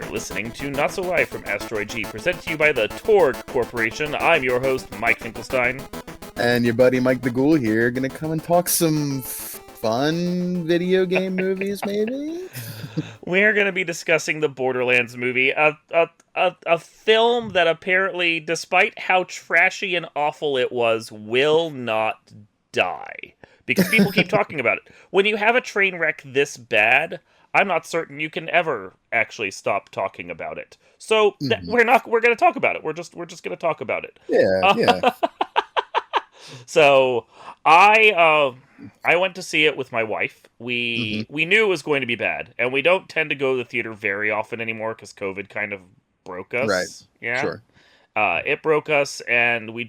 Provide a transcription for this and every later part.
listening to Not So Live from Asteroid G, presented to you by the Torg Corporation. I'm your host, Mike Finkelstein. And your buddy Mike the Ghoul here, gonna come and talk some fun video game movies, maybe? We're going to be discussing the Borderlands movie, a film that apparently, despite how trashy and awful it was, will not die. Because people keep talking about it. When you have a train wreck this bad, I'm not certain you can ever actually stop talking about it. So we're going to talk about it. We're just going to talk about it. Yeah. So I went to see it with my wife. We knew it was going to be bad, and we don't tend to go to the theater very often anymore because COVID kind of broke us. Right. Yeah. Sure. It broke us, and we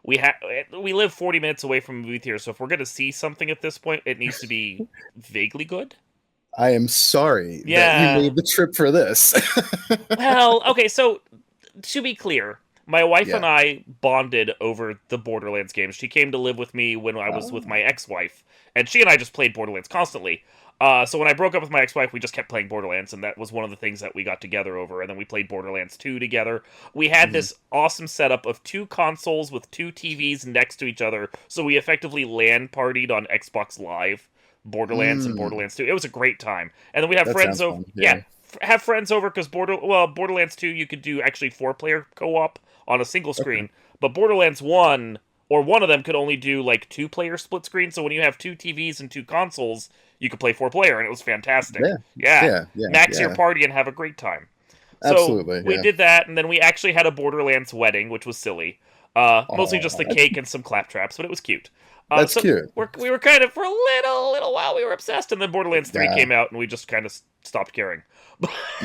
live 40 minutes away from a movie theater. So if we're going to see something at this point, it needs to be vaguely good. I am sorry that you made the trip for this. Well, okay, so to be clear, my wife and I bonded over the Borderlands games. She came to live with me when I was with my ex-wife, and she and I just played Borderlands constantly. So when I broke up with my ex-wife, we just kept playing Borderlands, and that was one of the things that we got together over, and then we played Borderlands 2 together. We had this awesome setup of 2 consoles with 2 TVs next to each other, so we effectively LAN partied on Xbox Live, Borderlands and Borderlands 2. It was a great time. And then we'd have friends over. Have friends over, because Borderlands 2, you could do actually 4-player co-op on a single screen, but Borderlands 1, or one of them, could only do like 2-player split screen, so when you have 2 TVs and 2 consoles, you could play 4-player, and it was fantastic. Max your party and have a great time. So Absolutely. We did that, and then we actually had a Borderlands wedding, which was silly. Mostly just the cake and some claptraps, but it was cute. That's cute. We were kind of, for a little while, we were obsessed, and then Borderlands 3 came out, and we just kind of stopped caring.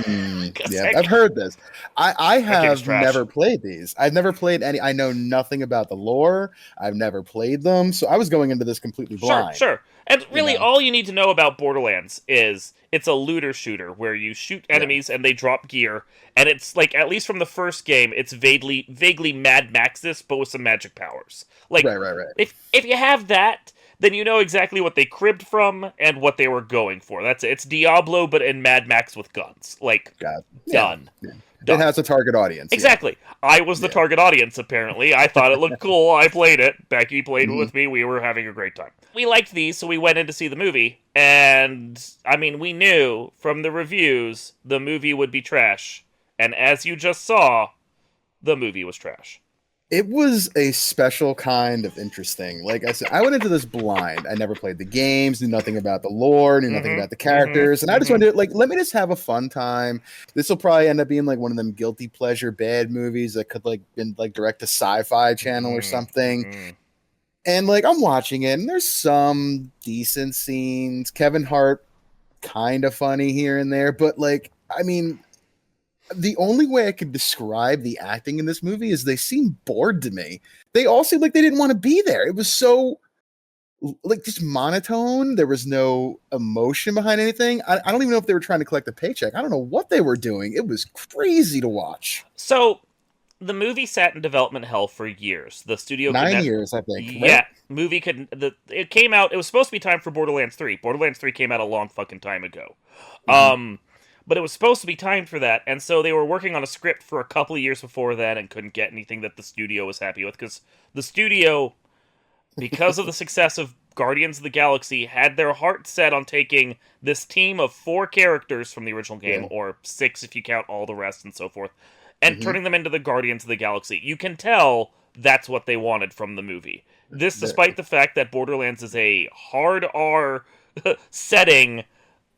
I've heard this. I have never played these. I've never played any. I know nothing about the lore. I've never played them, so I was going into this completely blind. Sure. And really, all you need to know about Borderlands is it's a looter shooter where you shoot enemies and they drop gear, and it's like, at least from the first game, it's vaguely Mad Max-this, but with some magic powers. Like, right. If you have that, then you know exactly what they cribbed from and what they were going for. That's it. It's Diablo, but in Mad Max with guns. Like, done. Yeah. It has a target audience. Exactly. Yeah. I was the target audience, apparently. I thought it looked cool. I played it. Becky played with me. We were having a great time. We liked these, so we went in to see the movie. And, I mean, we knew from the reviews the movie would be trash. And as you just saw, the movie was trash. It was a special kind of interesting. Like I said, I went into this blind. I never played the games, knew nothing about the lore, knew nothing about the characters, and I just wanted to, like, let me just have a fun time. This will probably end up being like one of them guilty pleasure bad movies that could like been like direct to Sci-Fi Channel or something. And like I'm watching it, and there's some decent scenes. Kevin Hart, kind of funny here and there, but like, I mean, the only way I could describe the acting in this movie is they seem bored to me. They all seemed like they didn't want to be there. It was so, like, just monotone. There was no emotion behind anything. I don't even know if they were trying to collect a paycheck. I don't know what they were doing. It was crazy to watch. So, the movie sat in development hell for years. The studio 9 years, I think. Right? Yeah, it came out. It was supposed to be time for Borderlands 3. Borderlands 3 came out a long fucking time ago. But it was supposed to be timed for that, and so they were working on a script for a couple of years before that and couldn't get anything that the studio was happy with, because the studio, because of the success of Guardians of the Galaxy, had their heart set on taking this team of 4 characters from the original game, or 6 if you count all the rest and so forth, and turning them into the Guardians of the Galaxy. You can tell that's what they wanted from the movie. This, despite the fact that Borderlands is a hard R setting.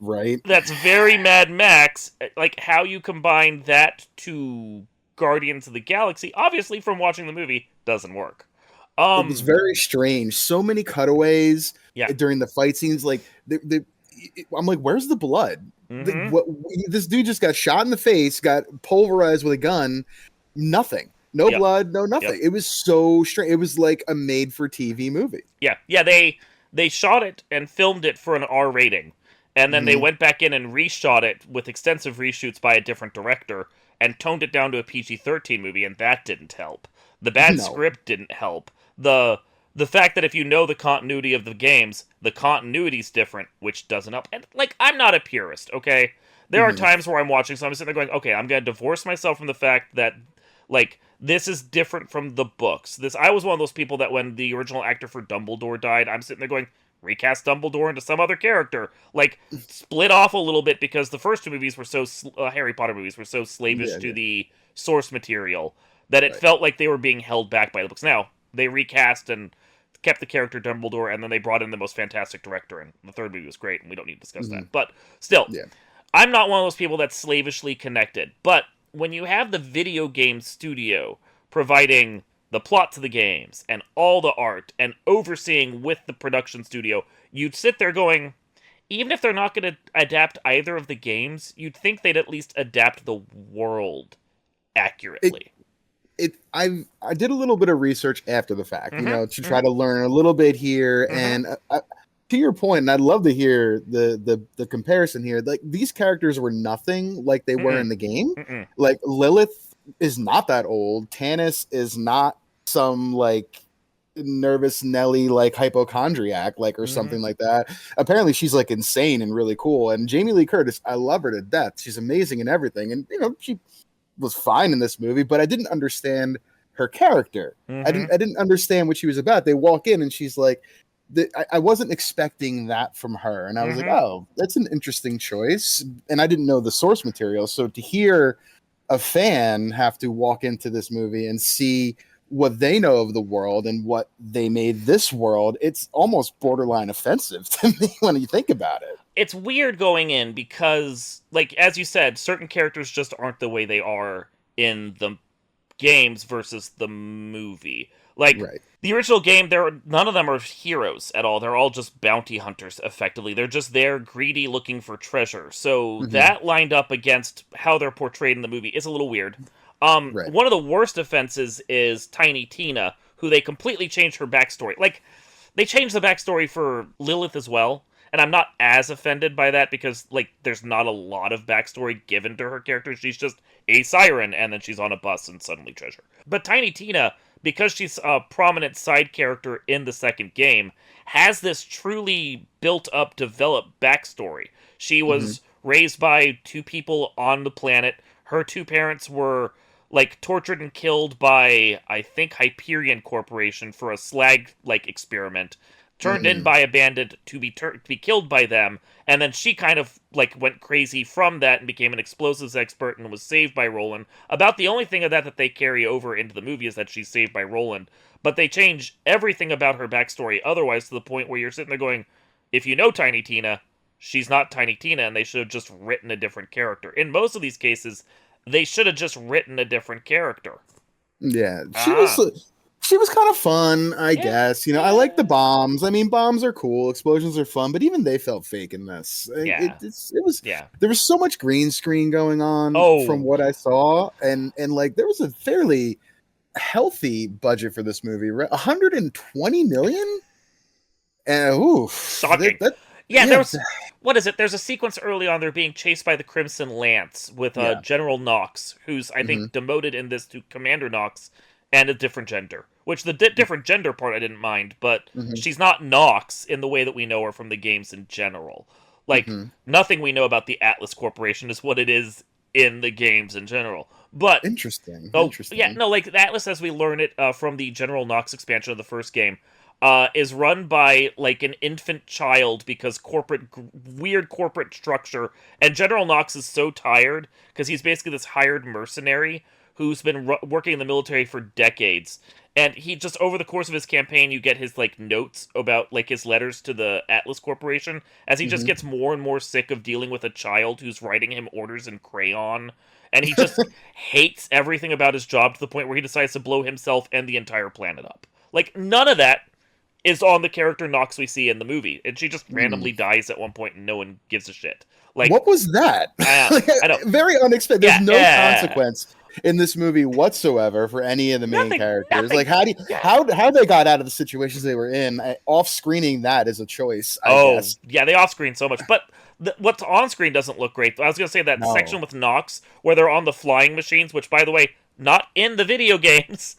Right. That's very Mad Max. Like, how you combine that to Guardians of the Galaxy, obviously from watching the movie, doesn't work. It was very strange. So many cutaways during the fight scenes. Like, I'm like, where's the blood? This dude just got shot in the face, got pulverized with a gun. Nothing. No blood, no nothing. It was so strange. It was like a made-for-TV movie. Yeah. They shot it and filmed it for an R rating. And then they went back in and reshot it with extensive reshoots by a different director and toned it down to a PG-13 movie, and that didn't help. The bad script didn't help. The fact that if you know the continuity of the games, the continuity's different, which doesn't help. And, like, I'm not a purist, okay? there are times where I'm watching, so I'm sitting there going, okay, I'm going to divorce myself from the fact that, like, this is different from the books. I was one of those people that when the original actor for Dumbledore died, I'm sitting there going, recast Dumbledore into some other character. Like, split off a little bit because the first two movies were so, Harry Potter movies were so slavish to the source material that it felt like they were being held back by the books. Now, they recast and kept the character Dumbledore, and then they brought in the most fantastic director, and the third movie was great, and we don't need to discuss that. But still, I'm not one of those people that's slavishly connected. But when you have the video game studio providing the plot to the games, and all the art, and overseeing with the production studio, you'd sit there going, even if they're not going to adapt either of the games, you'd think they'd at least adapt the world accurately. I did a little bit of research after the fact, to try to learn a little bit here. And to your point, and I'd love to hear the comparison here. Like, these characters were nothing like they were in the game. Like, Lilith is not that old. Tannis is not some like nervous Nelly like hypochondriac like or something like that. Apparently she's like insane and really cool. And Jamie Lee Curtis, I love her to death. She's amazing in everything. And she was fine in this movie, but I didn't understand her character. I didn't understand what she was about. They walk in and she's like, I wasn't expecting that from her. And I was like, oh, that's an interesting choice. And I didn't know the source material. So to hear a fan have to walk into this movie and see what they know of the world and what they made this world, it's almost borderline offensive to me when you think about it. It's weird going in because, like, as you said, certain characters just aren't the way they are in the games versus the movie. Like, the original game, none of them are heroes at all. They're all just bounty hunters, effectively. They're just there, greedy, looking for treasure. So that lined up against how they're portrayed in the movie is a little weird. One of the worst offenses is Tiny Tina, who they completely changed her backstory. Like, they changed the backstory for Lilith as well. And I'm not as offended by that because, like, there's not a lot of backstory given to her character. She's just a siren, and then she's on a bus and suddenly treasure. But Tiny Tina, because she's a prominent side character in the second game, has this truly built-up, developed backstory. She was raised by two people on the planet. Her two parents were, like, tortured and killed by, I think, Hyperion Corporation for a slag, like, experiment. Turned in by a bandit to be killed by them, and then she kind of, like, went crazy from that and became an explosives expert and was saved by Roland. About the only thing of that they carry over into the movie is that she's saved by Roland, but they change everything about her backstory otherwise to the point where you're sitting there going, if you know Tiny Tina, she's not Tiny Tina, and they should have just written a different character. In most of these cases, they should have just written a different character. Yeah, she was kind of fun, I guess. I like the bombs. I mean, bombs are cool, explosions are fun, but even they felt fake in this. There was so much green screen going on from what I saw, and like there was a fairly healthy budget for this movie, right? 120 million. And shocking. There was. What is it? There's a sequence early on. They're being chased by the Crimson Lance with General Knox, who's I think demoted in this to Commander Knox. And a different gender. Which the different gender part I didn't mind, but she's not Nox in the way that we know her from the games in general. Like, nothing we know about the Atlas Corporation is what it is in the games in general. But Interesting. Yeah, no, like, the Atlas as we learn it from the General Knox expansion of the first game, is run by, like, an infant child because weird corporate structure. And General Knox is so tired, because he's basically this hired mercenary who's been working in the military for decades. And he just, over the course of his campaign, you get his, like, notes about, like, his letters to the Atlas Corporation, as he just gets more and more sick of dealing with a child who's writing him orders in crayon. And he just hates everything about his job to the point where he decides to blow himself and the entire planet up. Like, none of that is on the character Nox we see in the movie. And she just randomly dies at one point and no one gives a shit. Like, what was that? I don't. Very unexpected. There's no consequence in this movie whatsoever for any of the main characters. Like, how they got out of the situations they were in, off screening that is a choice. I guess. Yeah, they off screen so much, but what's on screen doesn't look great. I was gonna say that section with Nox where they're on the flying machines, which by the way, not in the video games,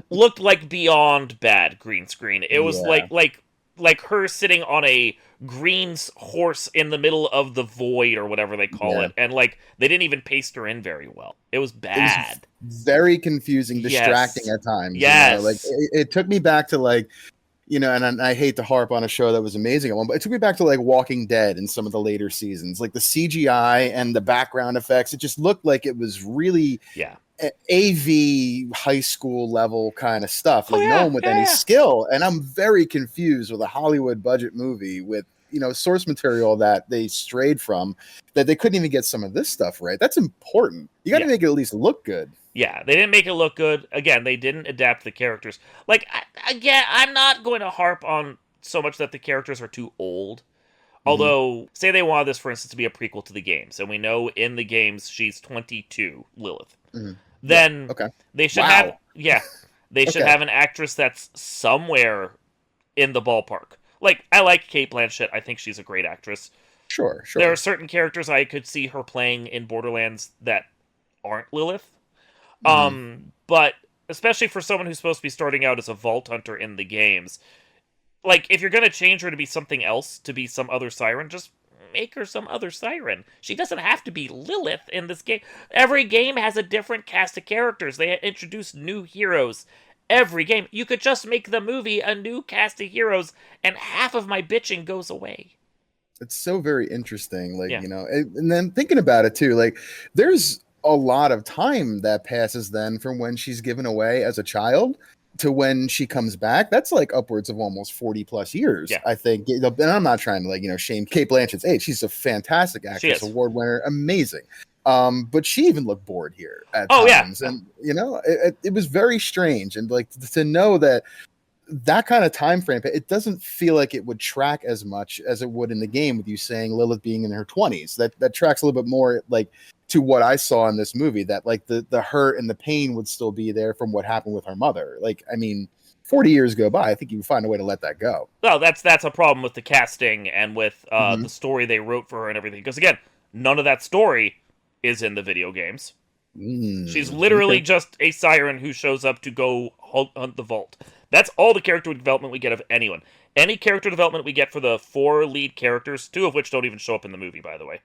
looked like beyond bad green screen. It was like like her sitting on a green horse in the middle of the void or whatever they call Yeah. it, and like they didn't even paste her in very well. It was It was bad. very confusing, distracting Yes. at times. Like Yes. it took me back to like, and I hate to harp on a show that was amazing at one, but it took me back to like Walking Dead in some of the later seasons, like the CGI and the background effects. It just looked like it was really Yeah. AV high school level kind of stuff, Oh like no yeah. one with any Yeah. skill. And I'm very confused with a Hollywood budget movie with, source material that they strayed from, that they couldn't even get some of this stuff right. That's important. You got to Yeah. make it at least look good. Yeah, they didn't make it look good. Again, they didn't adapt the characters. Like, again, I'm not going to harp on so much that the characters are too old. Mhm. Although, say they wanted this, for instance, to be a prequel to the games, and we know in the games she's 22, Lilith. Mhm. Yeah. Then Okay. they should Wow. they should Okay. have an actress that's somewhere in the ballpark. Like, I like Kate Blanchett. I think she's a great actress. Sure. There are certain characters I could see her playing in Borderlands that aren't Lilith. Mhm. But especially for someone who's supposed to be starting out as a vault hunter in the games, like if you're gonna change her to be something else, to be some other siren, just make her some other siren. She doesn't have to be Lilith in this game. Every game has a different cast of characters. They introduce new heroes every game. You could just make the movie a new cast of heroes, and half of my bitching goes away. It's so very interesting. Like, Yeah. and then thinking about it too, like there's a lot of time that passes then from when she's given away as a child to when she comes back. That's like upwards of almost 40 plus years, Yeah. I think. And I'm not trying to like, shame Kate Blanchett's age. She's a fantastic actress, is. award winner, amazing. But she even looked bored here at Oh, yeah. times. And, it was very strange. And like to know that kind of time frame, it doesn't feel like it would track as much as it would in the game with you saying Lilith being in her 20s. That tracks a little bit more like to what I saw in this movie, that like the hurt and the pain would still be there from what happened with her mother. Like, I mean, 40 years go by, I think you would find a way to let that go. Well, that's a problem with the casting and with Mhm. the story they wrote for her and everything. Because again, none of that story is in the video games. She's literally Okay. just a siren who shows up to go hunt the vault. That's all the character development we get of anyone. Any character development we get for the 4 lead characters, 2 of which don't even show up in the movie, by the way.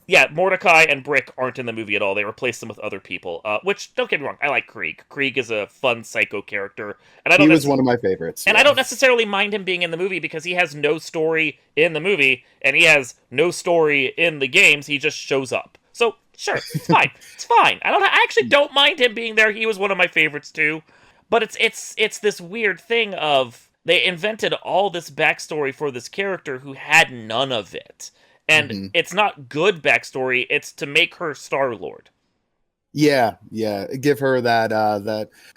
Yeah, Mordecai and Brick aren't in the movie at all. They replaced them with other people. Which, don't get me wrong, I like Krieg. Krieg is a fun psycho character, and He was one of my favorites. and yeah. I don't necessarily mind him being in the movie because he has no story in the movie, and he has no story in the games. He just shows up. So sure, it's fine. It's fine. I actually don't mind him being there. He was one of my favorites too. But it's this weird thing of they invented all this backstory for this character who had none of it. And Mhm. it's not good backstory, it's to make her Star-Lord. Yeah, give her that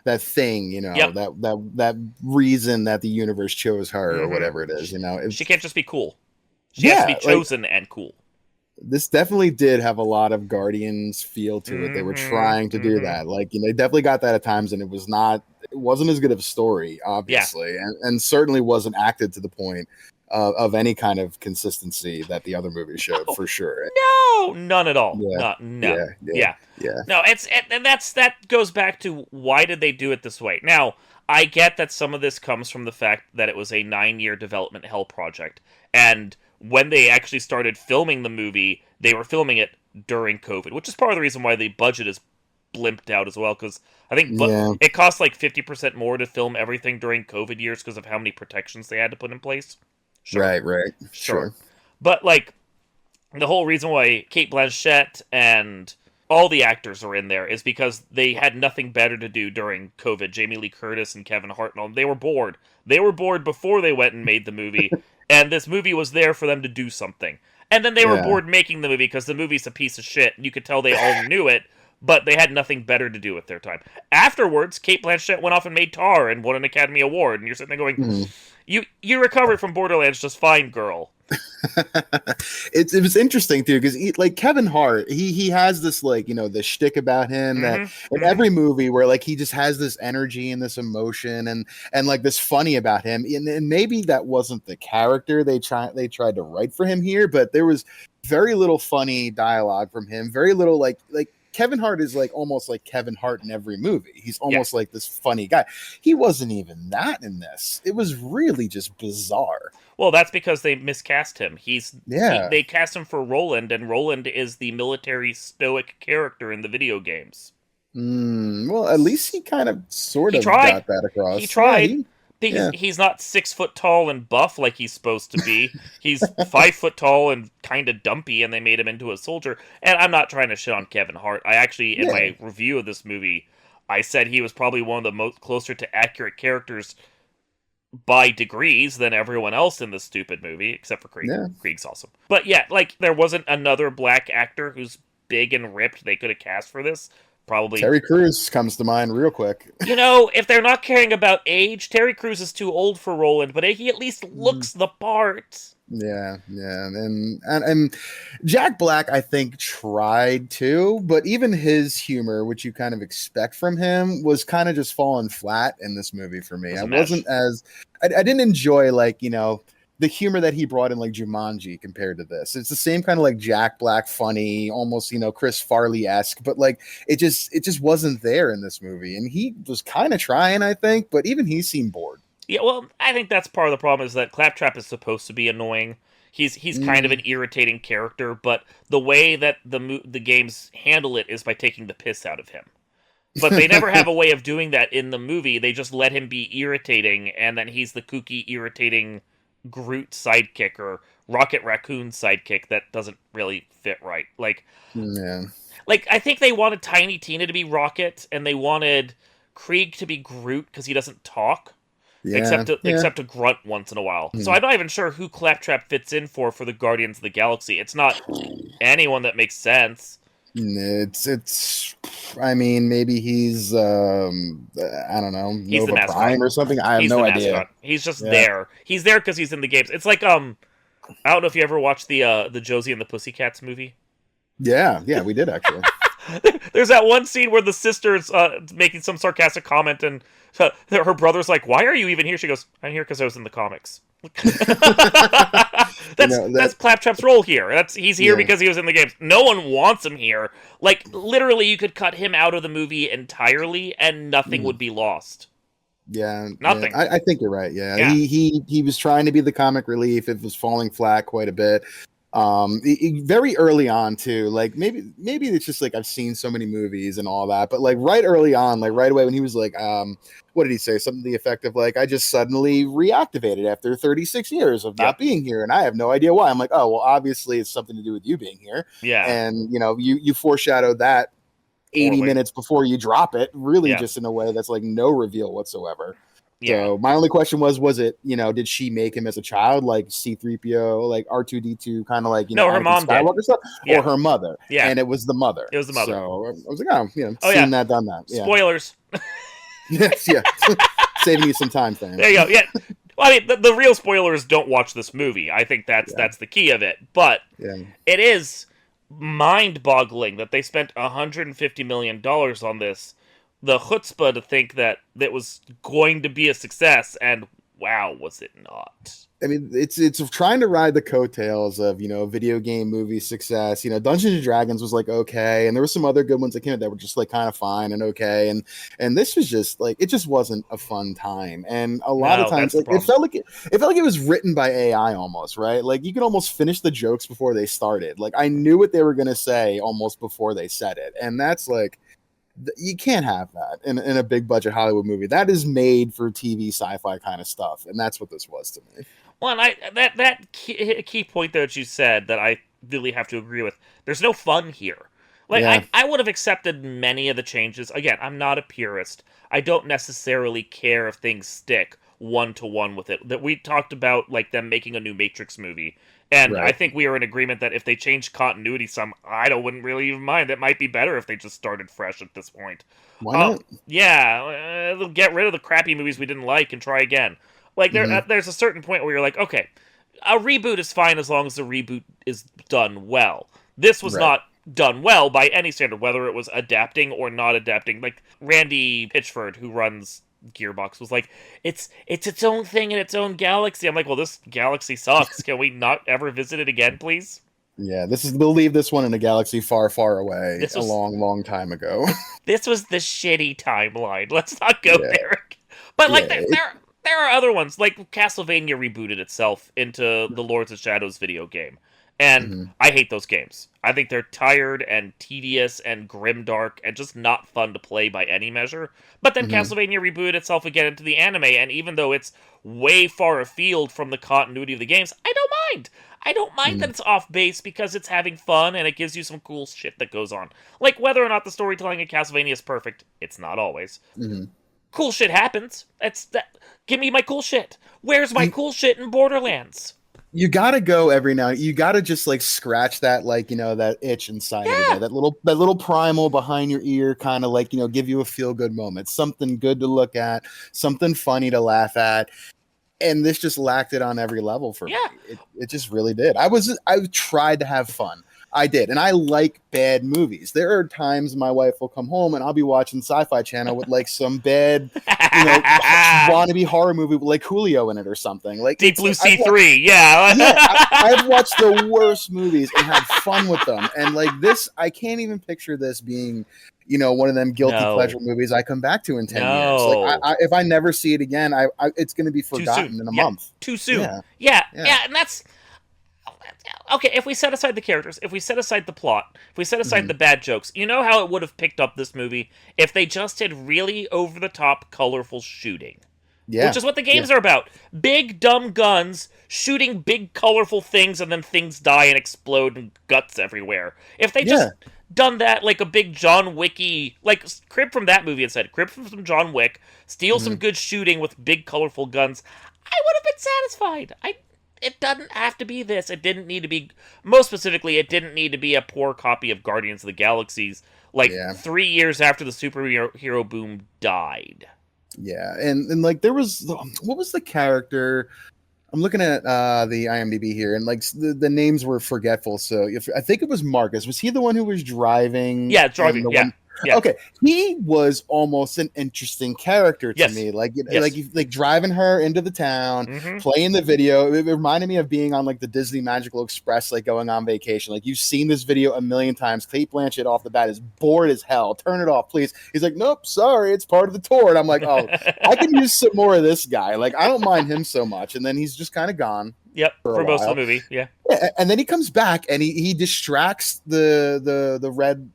that thing, Yep. that reason that the universe chose her or Mhm. whatever it is, She can't just be cool. She has to be like, chosen and cool. this definitely did have a lot of Guardians feel to it. They were trying to do that. Like, they definitely got that at times, and it wasn't as good of a story, obviously, and certainly wasn't acted to the point of any kind of consistency that the other movies showed, for sure. No, none at all. Yeah. No. Yeah. No, that goes back to why did they do it this way? Now, I get that some of this comes from the fact that it was a 9-year development hell project, and when they actually started filming the movie, they were filming it during COVID, which is part of the reason why the budget is blimped out as well, because I think it costs like 50% more to film everything during COVID years because of how many protections they had to put in place. Sure. Right. Sure. But, like, the whole reason why Kate Blanchett and all the actors are in there is because they had nothing better to do during COVID. Jamie Lee Curtis and Kevin Hart and all, they were bored. They were bored before they went and made the movie, and this movie was there for them to do something. And then they were bored making the movie because the movie's a piece of shit, and you could tell they all knew it, but they had nothing better to do with their time. Afterwards, Kate Blanchett went off and made Tar and won an Academy Award, and you're sitting there going, you recovered from Borderlands just fine, girl. It was interesting too, because like Kevin Hart, he has this like the shtick about him that in every movie where like he just has this energy and this emotion and like this funny about him, and maybe that wasn't the character they tried to write for him here, but there was very little funny dialogue from him, very little like Kevin Hart is like almost like Kevin Hart in every movie. He's Yeah. almost like this funny guy. He wasn't even that in this. It was really just bizarre. Well, that's because they miscast him. Yeah. They cast him for Roland, and Roland is the military stoic character in the video games. Well, at least he kind of sort He of tried. got that He across. Yeah, tried. yeah. He's not 6 foot tall and buff like he's supposed to be. He's 5 foot tall and kind of dumpy, and they made him into a soldier. And I'm not trying to shit on Kevin Hart. I actually, in Yeah. my review of this movie, I said he was probably one of the most closer to accurate characters by degrees than everyone else in this stupid movie, except for Krieg. Yeah. Krieg's awesome. But yeah, like, there wasn't another black actor who's big and ripped they could have cast for this. Probably Terry Crews comes to mind real quick. You know, if they're not caring about age, Terry Crews is too old for Roland, but he at least looks the part. Yeah, and Jack Black, I think, tried to, but even his humor, which you kind of expect from him, was kind of just falling flat in this movie for me. I didn't enjoy, like, the humor that he brought in, like Jumanji, compared to this. It's the same kind of like Jack Black funny, almost Chris Farley-esque, but like it just wasn't there in this movie, and he was kind of trying, I think, but even he seemed bored. Yeah, well, I think that's part of the problem is that Claptrap is supposed to be annoying. He's kind of an irritating character, but the way that the games handle it is by taking the piss out of him. But they never have a way of doing that in the movie. They just let him be irritating, and then he's the kooky, irritating Groot sidekick or Rocket Raccoon sidekick that doesn't really fit right. Like I think they wanted Tiny Tina to be Rocket, and they wanted Krieg to be Groot because he doesn't talk. Except to grunt once in a while. So I'm not even sure who Claptrap fits in for the Guardians of the Galaxy. It's not anyone that makes sense. It's I mean, maybe he's I don't know, he's Nova the mascot. Prime or something. I have no idea. He's just there. He's there because he's in the games. It's like I don't know if you ever watched the Josie and the Pussycats movie. Yeah, we did actually. There's that one scene where the sister's making some sarcastic comment, and her brother's like, "Why are you even here?" She goes, "I'm here because I was in the comics." That's Claptrap's role here. He's here because he was in the games. No one wants him here. Like, literally, you could cut him out of the movie entirely, and nothing would be lost. Yeah, nothing. Yeah. I think you're right. Yeah. He was trying to be the comic relief. It was falling flat quite a bit. Very early on too, like maybe it's just like I've seen so many movies and all that, but like right early on, like right away when he was like, what did he say? Something to the effect of like, I just suddenly reactivated after 36 years of not being here, and I have no idea why. I'm like, oh well, obviously it's something to do with you being here. Yeah, and you foreshadowed that 80 minutes before you drop it, really just in a way that's like no reveal whatsoever. Yeah. So my only question was it, did she make him as a child, like C-3PO, like R2-D2, kind of like, no, her mom did. Stuff, or her mother? Yeah. And it was the mother. It was the mother. So I was like, seen that, done that. Yeah. Spoilers. Yes, yeah. Saving you some time, fam. There you go. Yeah. Well, I mean, the real spoilers don't watch this movie. I think that's the key of it. But it is mind-boggling that they spent $150 million on this. The chutzpah to think that it was going to be a success, and wow, was it not? I mean, it's trying to ride the coattails of video game movie success. Dungeons and Dragons was like okay, and there were some other good ones that came out that were just like kind of fine and okay, and this was just like it just wasn't a fun time. And a lot of times, like, it felt like it was written by AI almost, right? Like you could almost finish the jokes before they started. Like I knew what they were gonna say almost before they said it, and that's like. You can't have that in a big budget Hollywood movie. That is made for TV sci-fi kind of stuff, and that's what this was to me. Well, and that key point that you said that I really have to agree with. There's no fun here. Like I would have accepted many of the changes. Again, I'm not a purist. I don't necessarily care if things stick one-to-one with it. That we talked about like them making a new Matrix movie. And I think we are in agreement that if they change continuity some, I wouldn't really even mind. It might be better if they just started fresh at this point. Why not? Yeah, get rid of the crappy movies we didn't like and try again. Like there's a certain point where you're like, okay, a reboot is fine as long as the reboot is done well. This was not done well by any standard, whether it was adapting or not adapting. Like Randy Pitchford, who runs Gearbox, was like, it's its own thing in its own galaxy. I'm like, well, this galaxy sucks. Can we not ever visit it again, please? Yeah, this is we'll leave this one in a galaxy far, far away, This a was long, long time ago. this was the shitty timeline. Let's not go Yeah, there. But like yeah. there are other ones. Like Castlevania rebooted itself into the Lords of Shadows video game, and Mhm, I hate those games. I think they're tired and tedious and grimdark and just not fun to play by any measure. But then mhm, Castlevania rebooted itself again into the anime, and even though it's way far afield from the continuity of the games, I don't mind. I don't mind that mhm, it's off base because it's having fun and it gives you some cool shit that goes on. Like whether or not the storytelling in Castlevania is perfect, it's not always. mhm. Cool shit happens. That's that. Give me my cool shit. Where's my You cool shit in Borderlands? you gotta go every now. You gotta just like scratch that like that itch inside every Yeah, day. That little primal behind your ear, kind of like give you a feel good moment, something good to look at, something funny to laugh at. And this just lacked it on every level for me. yeah. It just really did. I tried to have fun. I did, and I like bad movies. There are times my wife will come home and I'll be watching Sci-Fi Channel with like some bad, wannabe horror movie with like Julio in it or something. Like Deep it's Blue like Sea 3, yeah. yeah, I've watched the worst movies and had fun with them. And like this, I can't even picture this being, one of them guilty pleasure No, movies I come back to in 10 years. Like, no. if I never see it again, it's going to be Too soon. forgotten in a Yeah, month. too soon. Yeah, Yeah, yeah. yeah, and that's okay. If we set aside the characters, if we set aside the plot, if we set aside Hmm. the bad jokes, you know how it would have picked up this movie if they just had really over the top, colorful shooting. Which Yeah, is what the yeah. games are about. Big, dumb guns shooting big, colorful things, and then things die and explode and guts everywhere. If they Yeah. just done that like a big John Wicky, like crib from that movie instead, crib from some John Wick, steal some Hmm. good shooting with big, colorful guns, I would have been satisfied. It doesn't have to be this. It didn't need to be. Most specifically, it didn't need to be a poor copy of Guardians of the Galaxies. Like Yeah. 3 years after the superhero boom died. Yeah. And like there was what was the character? I'm looking at the IMDb here, and like the names were forgetful. So if I think it was Marcus, was he the one who was driving Yeah, and driving. the Yeah, one? yeah, Okay, he was almost an interesting character to yes, me. Like yes. like driving her into the town, Mm-hmm. playing the video. It reminded me of being on like the Disney Magical Express, like going on vacation. Like you've seen this video a million times. Kate Blanchett off the bat is bored as hell. Turn it off, please. He's like, nope, sorry, it's part of the tour. And I'm like, oh, I can use some more of this guy. Like, I don't mind him so much. And then he's just kind of gone Yep, for a for most of while. the movie. Yeah. Yeah, and then he comes back and he distracts the red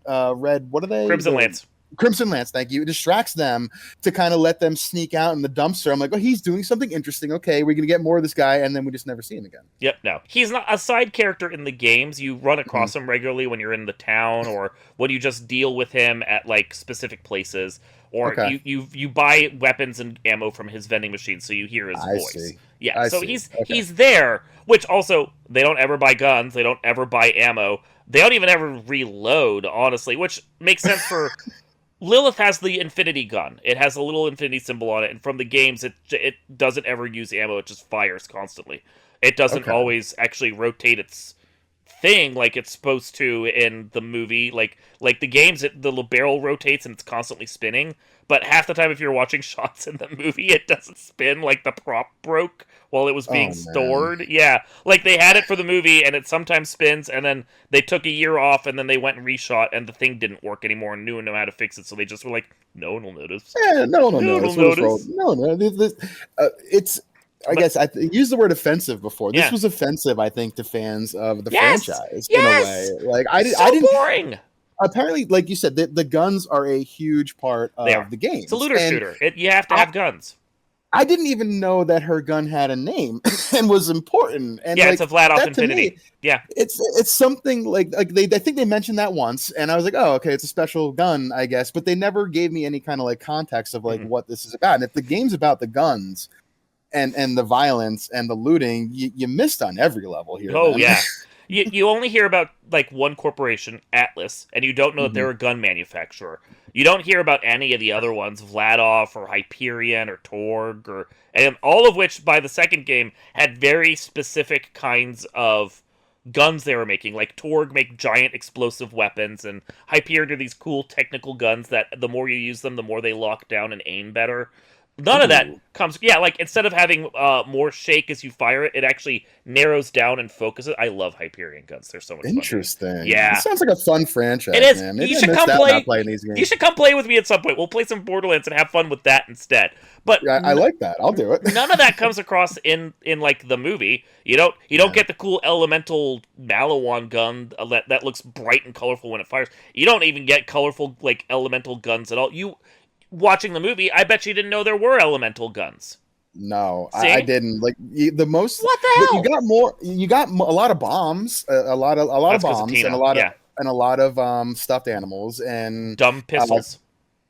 what are they Crimson the Lance. Crimson Lance, thank you. It distracts them to kind of let them sneak out in the dumpster. I'm like, oh, he's doing something interesting. Okay, we're gonna get more of this guy, and then we just never see him again. Yep, no. He's not a side character in the games. You run Mhm. across him regularly when you're in the town or when you just deal with him at like specific places or Okay, you buy weapons and ammo from his vending machine so you hear his I voice. see. Yeah, I so see. Okay. he's there, which also they don't ever buy guns, they don't ever buy ammo. They don't even ever reload, honestly, which makes sense for Lilith has the infinity gun. It has a little infinity symbol on it, and from the games, it doesn't ever use ammo. It just fires constantly. It doesn't Okay. always actually rotate its thing like it's supposed to in the movie. Like the games, the barrel rotates and it's constantly spinning. But half the time, if you're watching shots in the movie, it doesn't spin. Like the prop broke while it was being Oh man. stored. Yeah, like they had it for the movie, and it sometimes spins, and then they took a year off, and then they went and reshot, and the thing didn't work anymore, and no one knew how to fix it. So they just were like, "No one will notice. Yeah, no one will No one will notice. We'll just roll. notice." No, no. It's. I But guess I used the word offensive before. This yeah, was offensive, I think, to fans of the yes, franchise in a way. yes, Like so I didn't. boring. Apparently, like you said, the guns are a huge part They are. of the It's a games, looter and shooter. You have to I, have guns. I didn't even know that her gun had a name and was important. And Yeah, it's like a flat off that to me, infinity. Yeah, it's something like they I think they mentioned that once, and I was like, oh, okay, it's a special gun, I guess. But they never gave me any kind of like context of like mm-hmm. what this is about. And if the game's about the guns and the violence and the looting, you missed on every level here. Oh Then, yeah. You only hear about like one corporation, Atlas, and you don't know that Mhm. they're a gun manufacturer. You don't hear about any of the other ones, Vladov or Hyperion or Torg or and all of which by the second game had very specific kinds of guns they were making. Like Torg make giant explosive weapons and Hyperion are these cool technical guns that the more you use them, the more they lock down and aim better. None of that Ooh, comes. Yeah, like instead of having more shake as you fire it, it actually narrows down and focuses. I love Hyperion guns. They're so much fun, dude. interesting. This Yeah, sounds like a fun it franchise, is. man. You Maybe I should missed come out not play. playing these You games. should come play with me at some point. We'll play some Borderlands and have fun with that instead. But I like that. I'll do it. none of that comes across in like the movie. You don't get the cool elemental Malawan gun that looks bright and colorful when it fires. You don't even get colorful like elemental guns at all. You watching the movie, I bet you didn't know there were elemental guns. No, I See? didn't. Like the most, What the you hell? got more. You got a lot of bombs, a lot of That's because of bombs, and a Tina. lot of Yeah. stuffed animals, and Dumb uh, pistols.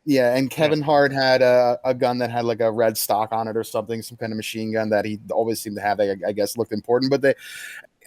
yeah. And Yeah. Kevin Hart had a gun that had like a red stock on it or something, some kind of machine gun that he always seemed to have. That I guess looked important, but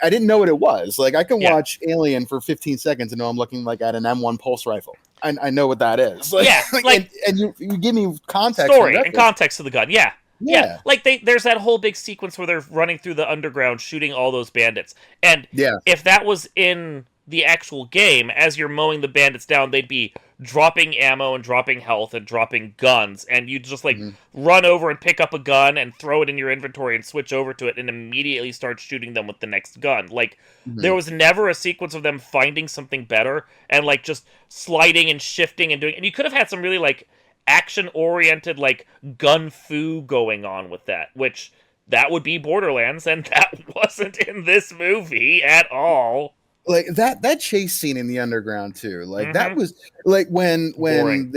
I didn't know what it was. Like I can Yeah. watch Alien for 15 seconds and know I'm looking like at an M1 pulse rifle. I know what that is. Like, Yeah. Like and you give me context and story and reference. context to the gun. Yeah. Yeah. Yeah, Like there's that whole big sequence where they're running through the underground shooting all those bandits. And yeah. if that was in the actual game, as you're mowing the bandits down, they'd be dropping ammo and dropping health and dropping guns, and you just like Mhm. run over and pick up a gun and throw it in your inventory and switch over to it and immediately start shooting them with the next gun. Like there Mhm. was never a sequence of them finding something better and like just sliding and shifting and doing, and you could have had some really like action oriented like gun fu going on with that, which that would be Borderlands, and that wasn't in this movie at all. Like that chase scene in the underground too, like that Mm-hmm. was like Boring.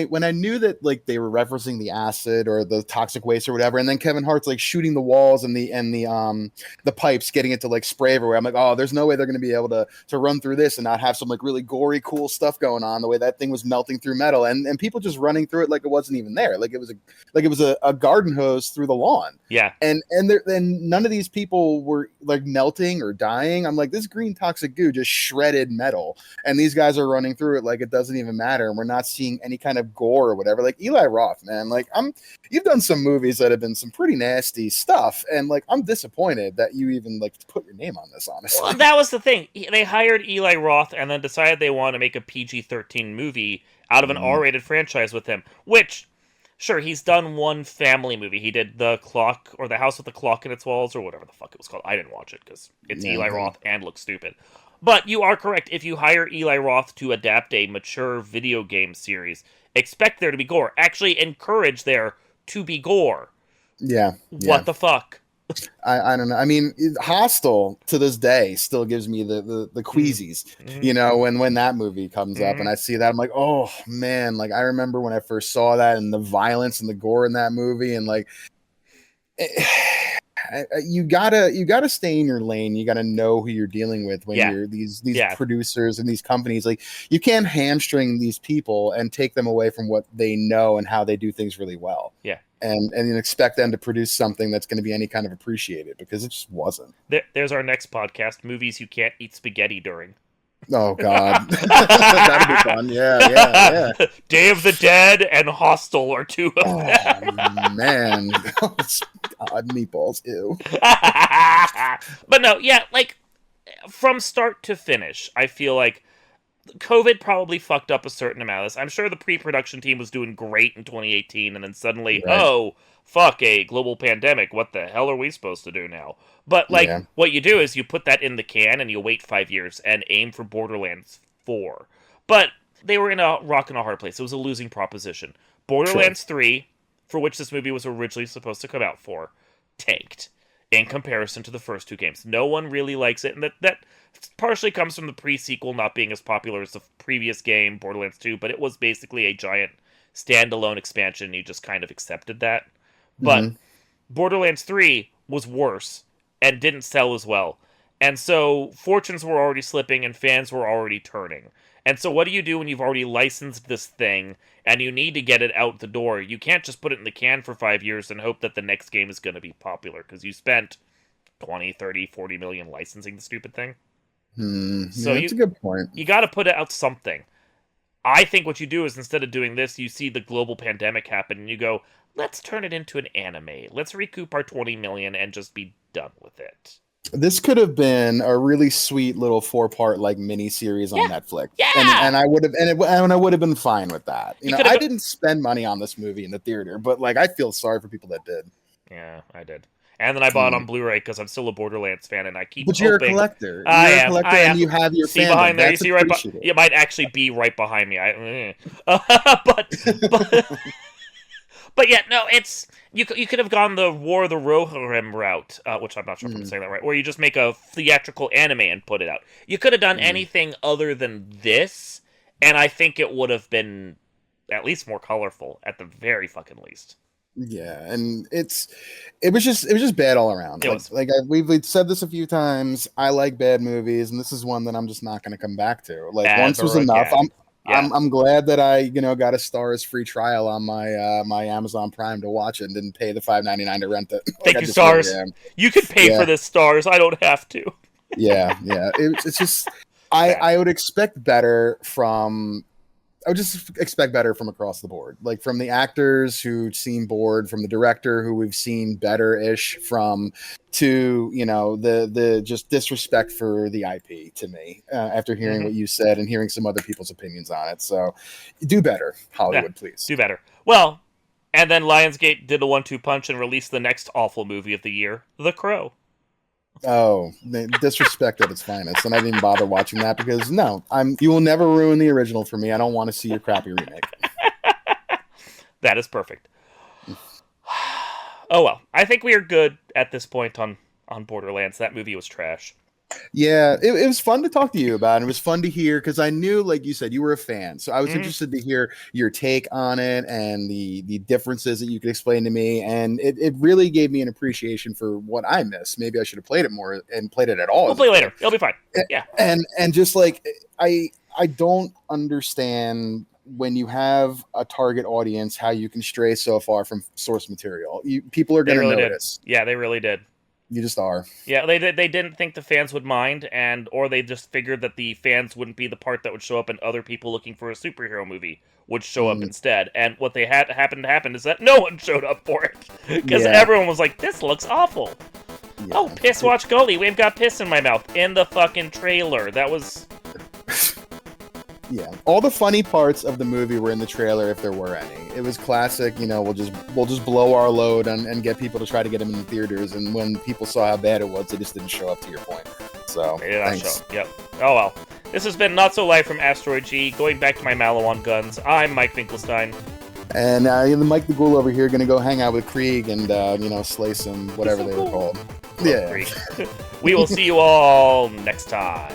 when I knew that like they were referencing the acid or the toxic waste or whatever, and then Kevin Hart's like shooting the walls and the pipes, getting it to like spray everywhere. I'm like, oh, there's no way they're gonna be able to run through this and not have some like really gory cool stuff going on, the way that thing was melting through metal, and people just running through it like it wasn't even there, like it was a garden hose through the lawn. Yeah. And none of these people were like melting or dying. I'm like, this green toxic goo just shredded metal, and these guys are running through it like it doesn't even matter, and we're not seeing any kind of gore or whatever. Like Eli Roth, man, like you've done some movies that have been some pretty nasty stuff, and like I'm disappointed that you even like put your name on this, honestly. Well, that was the thing. They hired Eli Roth and then decided they want to make a PG-13 movie out of an Mm, R-rated franchise with him, which sure, he's done one family movie. He did The Clock or The House with the Clock in Its Walls or whatever the fuck it was called. I didn't watch it because it's yeah, Eli Roth and looks stupid. But you are correct. If you hire Eli Roth to adapt a mature video game series, expect there to be gore. Actually, encourage there to be gore. yeah, yeah. What the fuck? I don't know. I mean, Hostel to this day still gives me the queasies. Mm-hmm. You know, when that movie comes up and Mm-hmm. I see that, I'm like, oh man! Like I remember when I first saw that and the violence and the gore in that movie, and like, you gotta stay in your lane. You gotta know who you're dealing with when Yeah. you're these Yeah. producers and these companies. Like you can't hamstring these people and take them away from what they know and how they do things really well. Yeah. And expect them to produce something that's going to be any kind of appreciated, because it just wasn't. There's our next podcast: movies you can't eat spaghetti during. Oh God, that'd be fun. Yeah. Day of the Dead and Hostel are two of Oh them. man, God, meatballs. Ew. But no, yeah, like from start to finish, I feel like COVID probably fucked up a certain amount of this. I'm sure the pre-production team was doing great in 2018, and then suddenly, Right. oh, fuck, a global pandemic. What the hell are we supposed to do now? But like, Yeah. what you do is you put that in the can and you wait 5 years and aim for Borderlands 4. But they were in a rock and a hard place. It was a losing proposition. Borderlands 3, for which this movie was originally supposed to come out for, tanked in comparison to the first two games. No one really likes it, and that partially comes from the pre-sequel not being as popular as the previous game, Borderlands 2, but it was basically a giant standalone expansion. You just kind of accepted that. But Mhm. Borderlands 3 was worse and didn't sell as well. And so fortunes were already slipping and fans were already turning. And so what do you do when you've already licensed this thing and you need to get it out the door? You can't just put it in the can for 5 years and hope that the next game is going to be popular, because you spent 20, 30, 40 million licensing the stupid thing. So Yeah, that's a good point. you got to put out something. I think what you do is, instead of doing this, you see the global pandemic happen and you go, let's turn it into an anime. Let's recoup our 20 million and just be done with it. This could have been a really sweet little 4-part like mini series on Yeah, Netflix, yeah. and I would have and I would have been fine with that. You could I have. didn't spend money on this movie in the theater, but like I feel sorry for people that did. Yeah, I did. And then I bought it on Blu-ray because I'm still a Borderlands fan, and I keep But you're a hoping. collector. I You're a am. collector, I and am. you have your See fandom. behind there. You That's see right. appreciative. It might actually be right behind me. But but yeah, no. It's you. You could have gone the War of the Rohirrim route, which I'm not sure if I'm saying that right. Where you just make a theatrical anime and put it out. You could have done anything other than this, and I think it would have been at least more colorful, at the very fucking least. Yeah, and it was just bad all around. It was. We've said this a few times. I like bad movies, and this is one that I'm just not going to come back to. Like once was enough. I'm glad that I got a Star's free trial on my my Amazon Prime to watch it and didn't pay the $5.99 to rent it. Thank you, Stars. You could pay for this, Stars. I don't have to. Yeah. It's just I would expect better from. I would just expect better from across the board, like from the actors who seem bored, from the director who we've seen better-ish from, to the just disrespect for the IP to me after hearing what you said and hearing some other people's opinions on it. So, do better, Hollywood, please. Do better. Well, and then Lionsgate did a 1-2 punch and released the next awful movie of the year, The Crow. Oh, disrespect at its finest, and I didn't bother watching that because you will never ruin the original for me. I don't want to see your crappy remake. That is perfect. Oh well, I think we are good at this point on Borderlands. That movie was trash. Yeah, it was fun to talk to you about. It was fun to hear because I knew, like you said, you were a fan. So I was interested to hear your take on it and the differences that you could explain to me. And it really gave me an appreciation for what I missed. Maybe I should have played it more and played it at all. We'll play later. It'll be fine. Yeah. And just like I don't understand when you have a target audience how you can stray so far from source material. People are going to notice. Yeah, they really did. You just are. Yeah, they didn't think the fans would mind, or they just figured that the fans wouldn't be the part that would show up, and other people looking for a superhero movie would show up instead. And what they happened to happen is that no one showed up for it because everyone was like, "This looks awful." Yeah. Oh, piss! Watch Goalie. We've got piss in my mouth in the fucking trailer. That was. Yeah, all the funny parts of the movie were in the trailer, if there were any. It was classic, we'll just blow our load and get people to try to get them in the theaters. And when people saw how bad it was, they just didn't show up. To your point, so they did not show up. Yep. Oh well. This has been Not So Live from Asteroid G. Going back to my Malawan guns, I'm Mike Finkelstein. And Mike the Ghoul over here going to go hang out with Krieg and slay some whatever they were called. Yeah. We will see you all next time.